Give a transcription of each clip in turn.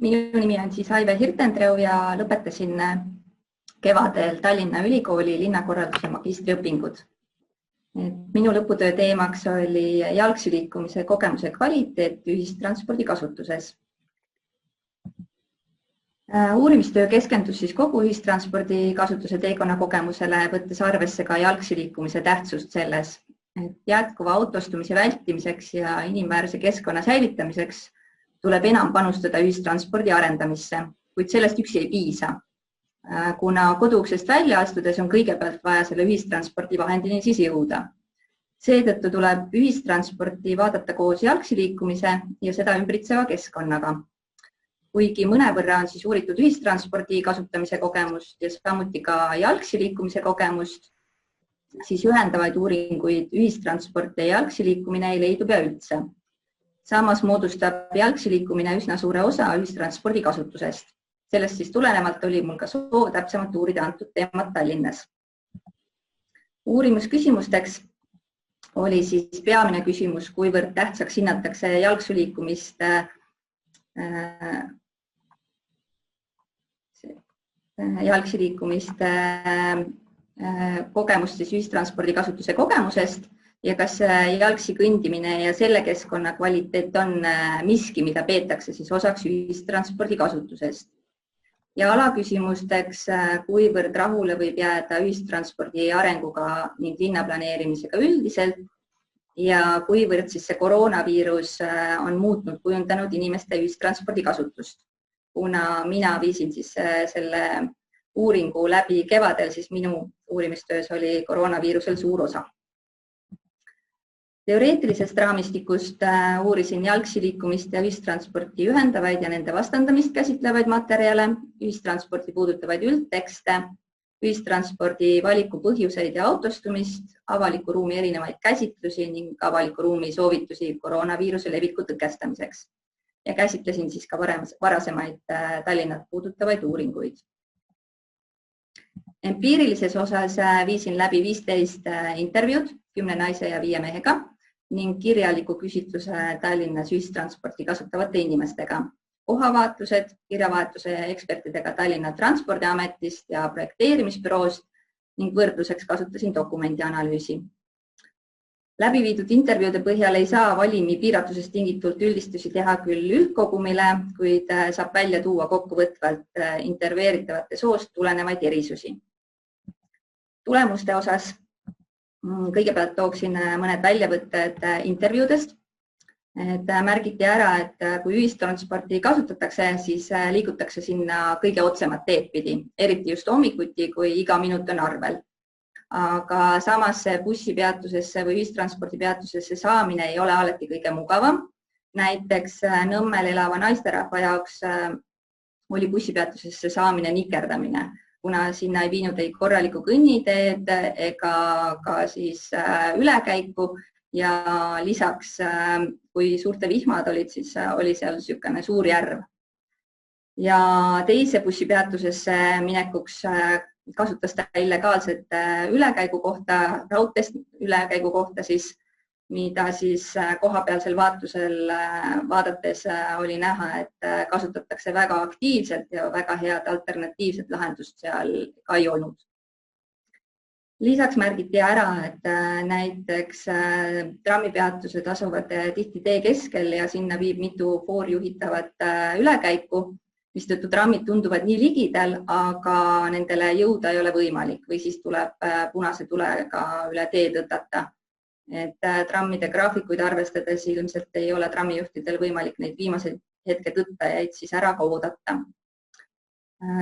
Minu nimi on siis Aive Hirtentreu ja lõpetasin kevadel Tallinna Ülikooli linnakorralduse magistriõpingud. Minu lõputöö teemaks oli jalgsi liikumise kogemuse kvaliteet ühistranspordi kasutuses. Uurimistöö keskendus siis kogu ühistranspordi kasutuse teekonna kogemusele, võttes arvesse ka jalgsi liikumise tähtsust selles, et jätkuva autostumise vältimiseks ja inimväärse keskkonna säilitamiseks tuleb enam panustada ühistranspordi arendamisse, kuid sellest üksi ei piisa. Kuna koduuksest välja astudes on kõigepealt vaja selle ühistranspordivahendini siis jõuda. Seetõttu tuleb ühistransporti vaadata koos jalgsi liikumise ja seda ümbritseva keskkonnaga. Kuigi mõnevõrra on siis uuritud ühistranspordi kasutamise kogemust ja samuti ka jalgsi liikumise kogemust, siis ühendavaid uuringuid ühistransport ja jalgsi liikumine ei leidu pea üldse. Samas moodustab jalgsi liikumine üsna suure osa ühistranspordi kasutusest. Sellest siis tulenevalt oli mul ka soov täpsemalt uurida antud teemat Tallinnas. Uurimusküsimusteks oli siis peamine küsimus, kuivõrd tähtsaks hinnatakse jalgsi liikumist kogemust siis ühistranspordi kasutuse kogemusest ja kas jalgsi kõndimine ja selle keskkonna kvaliteet on miski, mida peetakse siis osaks ühistranspordi kasutusest. Ja alaküsimusteks, kuivõrd rahule võib jääda ühistranspordi arenguga ning linnaplaneerimisega üldiselt ja kuivõrd siis see koroonaviirus on kujundanud inimeste ühistranspordi kasutust. Kuna mina viisin siis selle uuringu läbi kevadel, siis minu uurimistöös oli koroonaviirusel suur osa. Teoreetilisest raamistikust uurisin jalgsi liikumist ja ühistransporti ühendavaid ja nende vastandamist käsitlevaid materjale, ühistransporti puudutavaid üldtekste, ühistranspordi valiku põhjuseid ja autostumist, avaliku ruumi erinevaid käsitlusi ning avaliku ruumi soovitusi koroonaviiruse leviku tõkestamiseks. Ja käsitlesin siis ka varasemaid Tallinnat puudutavaid uuringuid. Empiirilises osas viisin läbi 15 intervjuud 10 naise ja 5 mehega ning kirjaliku küsitluse Tallinnas ühistransporti kasutavate inimestega. Kohavaatlused, kirjavahetuse ekspertidega Tallinna Transpordiametist ja projekteerimisbüroost ning võrdluseks kasutasin dokumendianalüüsi. Läbiviidud intervjuude põhjal ei saa valimi piiratusest tingitult üldistusi teha küll üldkogumile, kuid saab välja tuua kokkuvõtvalt intervjueeritavate soost tulenevaid erisusi. Tulemuste osas kõigepealt tooksin mõned väljavõtted intervjuudest. Märgiti ära, et kui ühistransporti kasutatakse, siis liigutakse sinna kõige otsemat teed pidi, eriti just hommikuti, kui iga minut on arvel. Aga samas bussipeatusesse või ühistranspordipeatusesse saamine ei ole alati kõige mugavam. Näiteks Nõmmel elava naisterahva jaoks oli bussipeatusesse saamine nikerdamine, kuna sinna ei viinud ei korralikku kõnniteed ega ka siis ülekäiku ja lisaks, kui suurte vihmad olid, siis oli seal niisugune suur järv. Ja teise bussipeatusesse minekuks kasutas ta illegaalset ülekäigu kohta, raudteest ülekäigu kohta, siis, mida siis kohapealsel vaatusel vaadates oli näha, et kasutatakse väga aktiivselt ja väga head alternatiivset lahendust seal ka ei olnud. Lisaks märgiti ära, et näiteks trammipeatused asuvad tihti tee keskel ja sinna viib mitu voorjuhitavat ülekäiku, mistõttu trammid tunduvad nii ligidal, aga nendele jõuda ei ole võimalik või siis tuleb punase tulega üle tee tõtata. Et trammide graafikuid arvestades ilmselt ei ole trammijuhtidel võimalik neid viimaseid hetke tõttajaid siis ära ka oodata.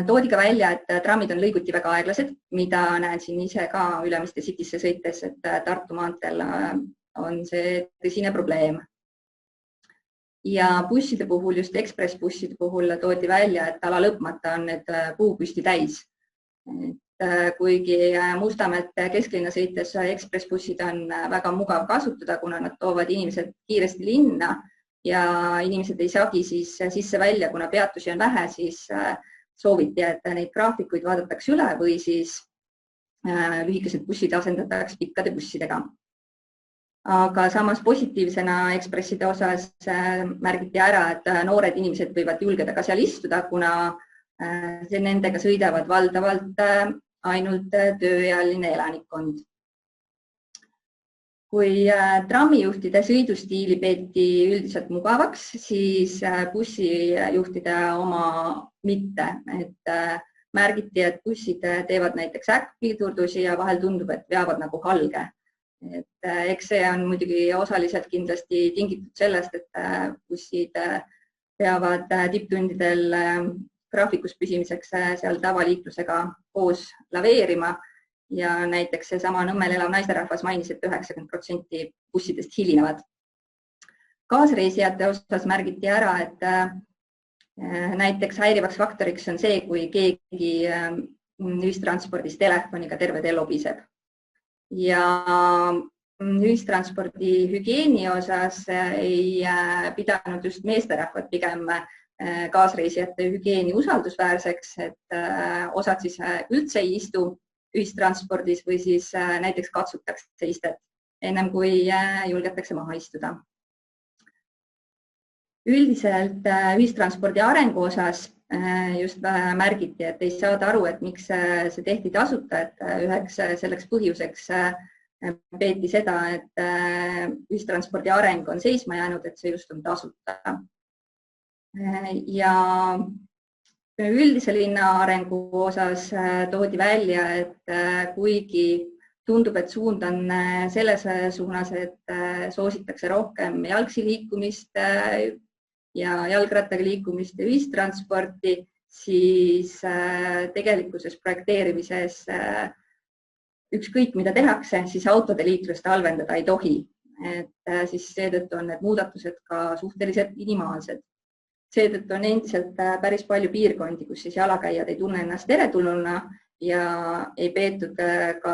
Toodi ka välja, et trammid on lõiguti väga aeglased, mida näen siin ise ka Ülemiste Citysse sõites, et Tartu maanteel on see tõsine probleem. Ja busside puhul, just ekspressbusside puhul toodi välja, et ala lõpmata on need puupüsti täis. Kuigi Mustamäelt kesklinna sõites ekspressbussid on väga mugav kasutada, kuna nad toovad inimesed kiiresti linna ja inimesed ei saagi siis sisse välja, kuna peatusi on vähe, siis sooviti, et neid graafikuid vaadatakse üle või siis lühikesed bussid asendatakse pikkade bussidega. Aga samas positiivsena Ekspresside osas märgiti ära, et noored inimesed võivad julgeda ka seal istuda, kuna nendega sõidavad valdavalt ainult tööealine elanikkond. Kui trammijuhtide sõidustiili peeti üldiselt mugavaks, siis bussijuhtide oma mitte. Märgiti, et bussid teevad näiteks äkkpidurdusi ja vahel tundub, et veavad nagu halge. Eks see on muidugi osaliselt kindlasti tingitud sellest, et bussid peavad tipptundidel graafikus püsimiseks seal tavaliiklusega koos laveerima ja näiteks seesama Nõmmel elav naisterahvas mainis, et 90% bussidest hilinevad. Kaasreisijate osas märgiti ära, et näiteks häirivaks faktoriks on see, kui keegi ühistranspordis telefoniga terve tee lobiseb. Ja ühistranspordi hügieeni osas ei pidanud just meesterahvad pigem kaasreisijate hügieeni usaldusväärseks, et osad siis üldse ei istu ühistranspordis või siis näiteks katsutakse istet, ennem kui julgetakse maha istuda. Üldiselt ühistranspordi arengu osas just märgiti, et ei saada aru, et miks see tehti tasuta, et üheks selleks põhjuseks peeti seda, et ühistranspordi areng on seisma jäänud, et see just on tasuta. Ja üldise linna arengu osas toodi välja, et kuigi tundub, et suund on selles suunas, et soositakse rohkem jalgsi liikumist ja jalgrattaga liikumist ja ühistransporti, siis tegelikkuses projekteerimises ükskõik mida tehakse, siis autode liiklust halvendada ei tohi. Siis seetõttu on need muudatused ka suhteliselt minimaalsed. Seetõttu on endiselt päris palju piirkondi, kus siis jalakäijad ei tunne ennast teretulnuna ja ei peetud ka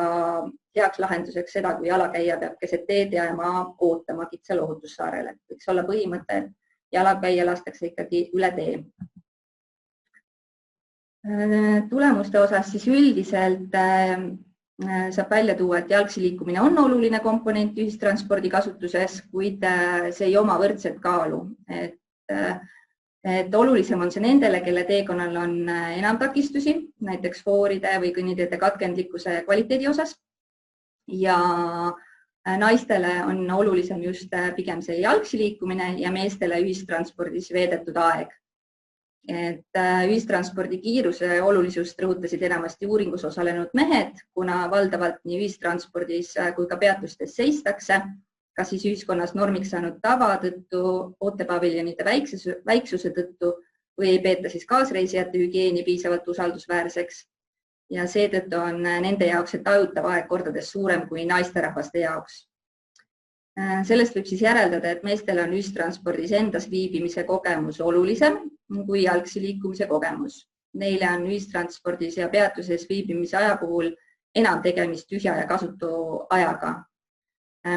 heaks lahenduseks seda, kui jalakäija peab keset teed jääma ootama kitsal Ohutussaarele. Võiks olla põhimõte, et jalakäija lastakse ikkagi üle tee. Tulemuste osas siis üldiselt saab välja tuua, et jalgsi liikumine on oluline komponent ühistranspordi kasutuses, kuid see ei oma võrdset kaalu. Et olulisem on see nendele, kelle teekonnal on enam takistusi, näiteks fooride või kõnniteede katkendlikkuse kvaliteedi osas. Ja naistele on olulisem just pigem see jalgsi liikumine ja meestele ühistranspordis veedetud aeg. Ühistranspordi kiiruse olulisust rõhutasid enamasti uuringus osalenud mehed, kuna valdavalt nii ühistranspordis kui ka peatustes seistakse, kas siis ühiskonnas normiks saanud tava tõttu, ootepaviljonide väiksuse tõttu või ei peeta siis kaasreisijate hügieeni piisavalt usaldusväärseks. Ja seetõttu on nende jaoks see tajutav aeg kordades suurem kui naisterahvaste jaoks. Sellest võib siis järeldada, et meestel on ühistranspordis endas viibimise kogemus olulisem kui jalgsi liikumise kogemus. Neile on ühistranspordis ja peatuses viibimise aja puhul enam tegemist tühja ja kasutu ajaga,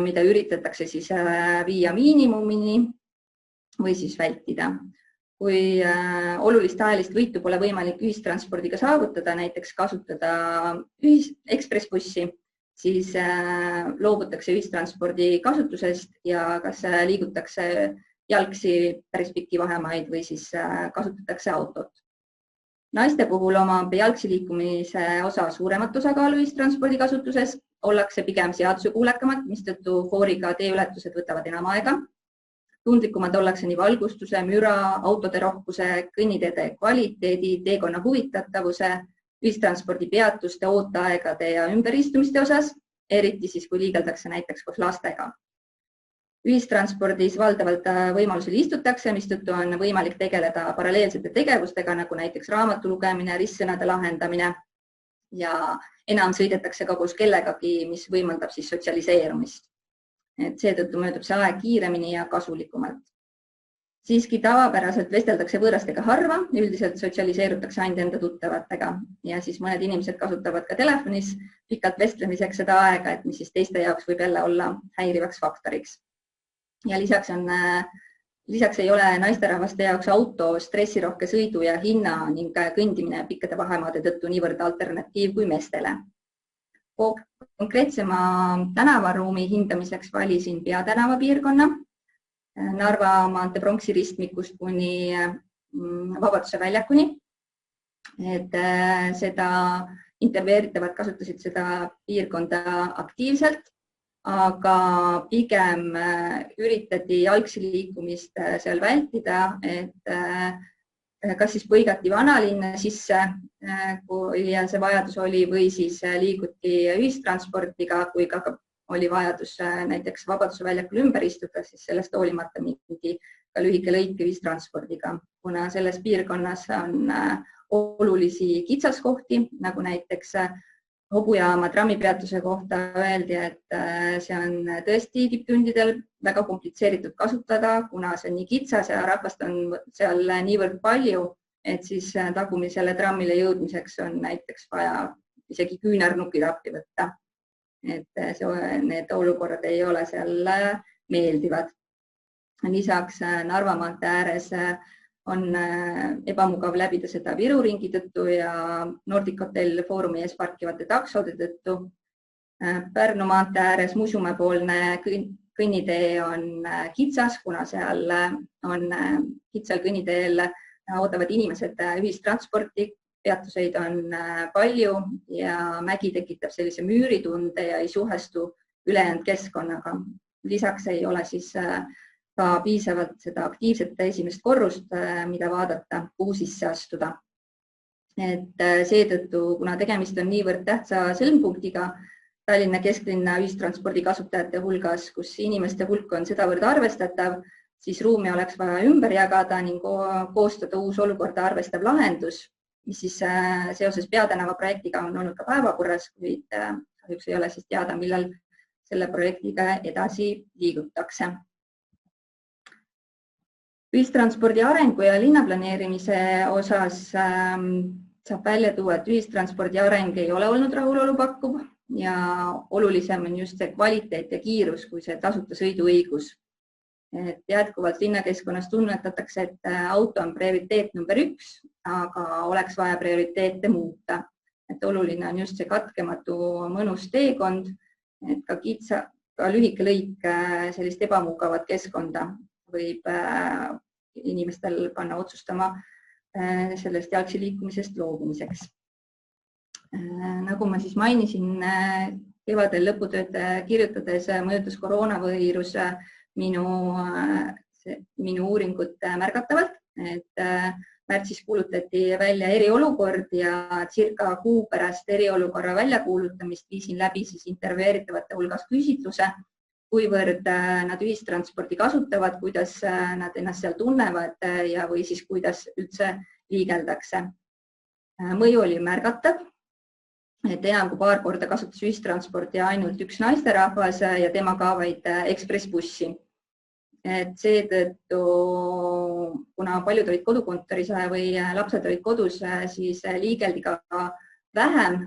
mida üritatakse siis viia miinimumini või siis vältida. Kui olulist ajalist võitu pole võimalik ühistranspordiga saavutada, näiteks kasutada ekspressbussi, siis loobutakse ühistranspordi kasutusest ja kas liigutakse jalgsi päris pikki vahemaid või siis kasutatakse autot. Naiste puhul omab jalgsi liikumise osa suuremat osakaalu ühistranspordi kasutuses, ollakse pigem seadusekuulekamad, mistõttu fooriga teeületused võtavad enam aega. Tundlikumad ollakse nii valgustuse, müra, autode rohkuse, kõnniteede kvaliteedi, teekonna huvitatavuse, ühistranspordi peatuste, ooteaegade ja ümberistumiste osas, eriti siis, kui liigeldakse näiteks koos lastega. Ühistranspordis valdavalt võimalusel istutakse, mistõttu on võimalik tegeleda paralleelsete tegevustega, nagu näiteks raamatu lugemine, ristsõnade lahendamine ja enam sõidetakse ka koos kellegagi, mis võimaldab siis sotsialiseerumist. Seetõttu möödub see aeg kiiremini ja kasulikumalt. Siiski tavapäraselt vesteldakse võõrastega harva, üldiselt sotsialiseerutakse ainult enda tuttavatega ja siis mõned inimesed kasutavad ka telefonis pikalt vestlemiseks seda aega, et mis siis teiste jaoks võib jälle olla häirivaks faktoriks. Ja lisaks ei ole naisterahvaste jaoks auto stressirohke sõidu ja hinna ning kõndimine pikkade vahemaade tõttu niivõrd alternatiiv kui meestele. Konkreetsema tänavaruumi hindamiseks valisin Peatänava piirkonna, Narva maantee Pronksi ristmikust kuni Vabaduse väljakuni. Et seda intervjueeritavad kasutasid seda piirkonda aktiivselt, aga pigem üritati jalgsi liikumist seal vältida, et kas siis põigati vanalinna sisse, kui see vajadus oli, või siis liiguti ühistranspordiga, kui ka oli vajadus näiteks Vabaduse väljakul ümber istuda, siis sellest hoolimata mindi ka lühike lõik ühistranspordiga, kuna selles piirkonnas on olulisi kitsaskohti, nagu näiteks Hobujaama trammipeatuse kohta öeldi, et see on tõesti tipptundidel väga komplitseeritud kasutada, kuna see on nii kitsas ja rahvast on seal niivõrd palju, et siis tagumisele trammile jõudmiseks on näiteks vaja isegi küünarnukid appi võtta. Et need olukorrad ei ole seal meeldivad. Lisaks Narva maantee ääres on ebamugav läbida seda Viru ringi tõttu ja Nordic Hotel Foorumi ees parkivate taksode tõttu. Pärnu maantee ääres Musumäe poolne kõnnitee on kitsas, kuna seal on kitsal kõnniteel ootavad inimesed ühistransporti, peatuseid on palju ja mägi tekitab sellise müüritunde ja ei suhestu ülejäänud keskkonnaga. Lisaks ei ole siis ka piisavalt seda aktiivset esimest korrust, mida vaadata, kuhu sisse astuda. Et seetõttu, kuna tegemist on niivõrd tähtsa sõlmpunktiga Tallinna kesklinna ühistranspordi kasutajate hulgas, kus inimeste hulk on sedavõrd arvestatav, siis ruumi oleks vaja ümber jagada ning koostada uus olukorda arvestav lahendus, mis siis seoses Peatänava projektiga on olnud ka päevakorras, kuid kahjuks ei ole siis teada, millal selle projektiga edasi liigutakse. Ühistranspordi arengu ja linnaplaneerimise osas saab välja tuua, et ühistranspordi areng ei ole olnud rahulolu pakkuv ja olulisem on just see kvaliteet ja kiirus kui see tasuta sõiduõigus. Et jätkuvalt linnakeskkonnas tunnetatakse, et auto on prioriteet number 1, aga oleks vaja prioriteete muuta. Et oluline on just see katkematu mõnus teekond, et ka lühike lõik sellist ebamugavat keskkonda võib inimestel panna otsustama sellest jalgsi liikumisest loobumiseks. Nagu ma siis mainisin, kevadel lõputööd kirjutades mõjutas koroonaviirus minu uuringut märgatavalt, et märtsis kuulutati välja eriolukord ja circa kuu pärast eriolukorra väljakuulutamist viisin läbi siis intervjueeritavate hulgas küsitluse, kuivõrd nad ühistranspordi kasutavad, kuidas nad ennast seal tunnevad ja või siis kuidas üldse liigeldakse. Mõju oli märgatav, et enam kui paar korda kasutas ühistranspordi ainult üks naisterahvas ja tema ka vaid ekspressbussi. Et seetõttu, kuna paljud olid kodukontoris või lapsed olid kodus, siis liigeldi ka vähem.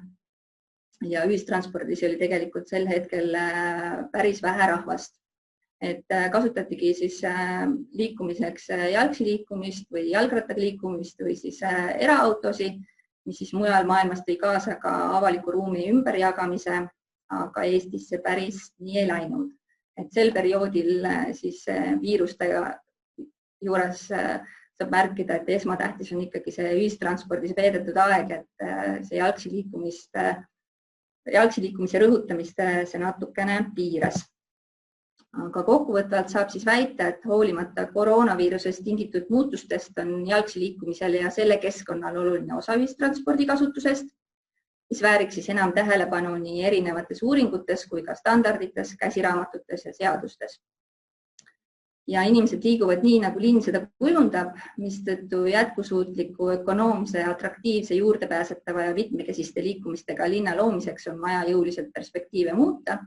Ja ühistranspordis oli tegelikult sel hetkel päris vähe rahvast. Et kasutatigi siis liikumiseks jalgsi liikumist või jalgrattaga liikumist või siis eraautosi, mis siis mujal maailmas tõi kaasa ka avaliku ruumi ümberjagamise, aga Eestis see päris nii ei läinud. Et sel perioodil siis viirustega juures saab märkida, et esmatähtis on ikkagi see ühistranspordis veedetud aeg, et see jalgsi liikumise rõhutamist see natukene piiras. Aga kokkuvõtvalt saab siis väita, et hoolimata koroonaviirusest tingitud muutustest on jalgsi liikumisel ja selle keskkonnal oluline osa ühistranspordi kasutusest, mis vääriks siis enam tähelepanu nii erinevates uuringutes kui ka standardites, käsiraamatutes ja seadustes. Ja inimesed liiguvad nii, nagu linn seda kujundab, mistõttu jätkusuutliku, ökonoomse, atraktiivse, juurdepääsetava ja mitmekesiste liikumistega linna loomiseks on vaja jõuliselt perspektiive muuta.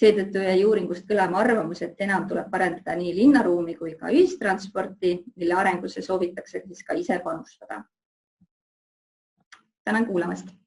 Seetõttu jäi uuringust kõlama arvamus, et enam tuleb parendada nii linnaruumi kui ka ühistransporti, mille arengusse soovitakse siis ka ise panustada. Tänan kuulamast!